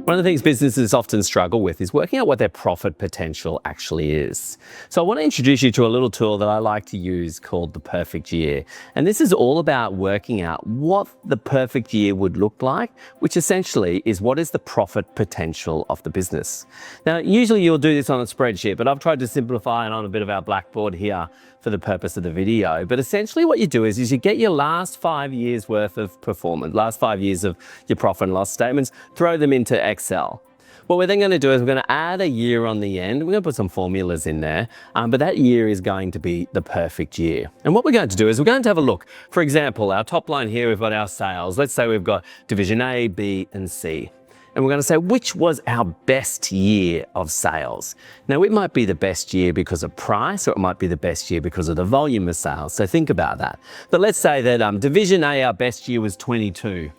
One of the things businesses often struggle with is working out what their profit potential actually is. So I want to introduce you to a little tool that I like to use called the perfect year. And this is all about working out what the perfect year would look like, which essentially is what is the profit potential of the business. Now, usually you'll do this on a spreadsheet, but I've tried to simplify it on a bit of our blackboard here for the purpose of the video. But essentially what you do is you get your last 5 years worth of performance, last 5 years of your profit and loss statements, throw them into Excel. What we're then going to do is we're going to add a year on the end. We're going to put some formulas in there, but that year is going to be the perfect year. And what we're going to do is we're going to have a look. For example, our top line here, we've got our sales. Let's say we've got division A, B, and C. And we're going to say, which was our best year of sales? Now, it might be the best year because of price, or it might be the best year because of the volume of sales. So think about that. But let's say that division A, our best year was 22.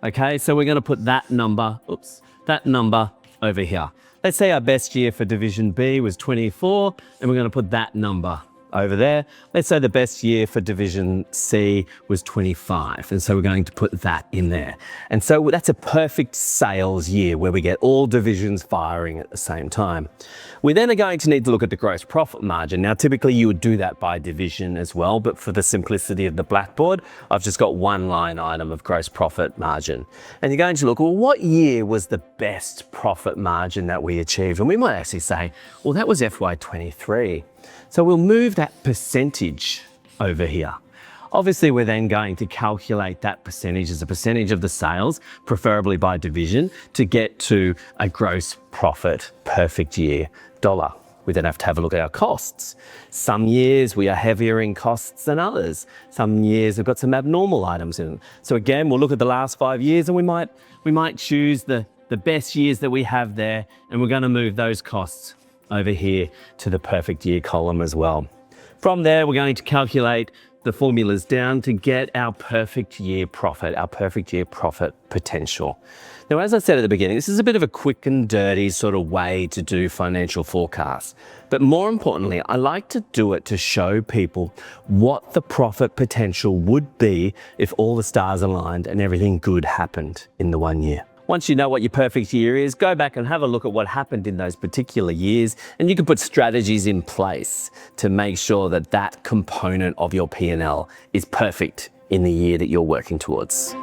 Okay, so we're going to put that number, that number over here. Let's say our best year for division B was 24, and we're going to put that number over there. Let's say the best year for division C was 25. And so we're going to put that in there. And so that's a perfect sales year where we get all divisions firing at the same time. We then are going to need to look at the gross profit margin. Now, typically you would do that by division as well, but for the simplicity of the blackboard, I've just got one line item of gross profit margin. And you're going to look, well, what year was the best profit margin that we achieved? And we might actually say, well, that was FY23. So we'll move that percentage over here. Obviously, we're then going to calculate that percentage as a percentage of the sales, preferably by division, to get to a gross profit perfect year dollar. We then have to have a look at our costs. Some years we are heavier in costs than others. Some years we've got some abnormal items in them. So again, we'll look at the last 5 years and we might choose the best years that we have there, and we're going to move those costs over here to the perfect year column as well. From there, we're going to calculate the formulas down to get our perfect year profit, our perfect year profit potential. Now, as I said at the beginning, this is a bit of a quick and dirty sort of way to do financial forecasts. But more importantly, I like to do it to show people what the profit potential would be if all the stars aligned and everything good happened in the 1 year. Once you know what your perfect year is, go back and have a look at what happened in those particular years, and you can put strategies in place to make sure that that component of your P&L is perfect in the year that you're working towards.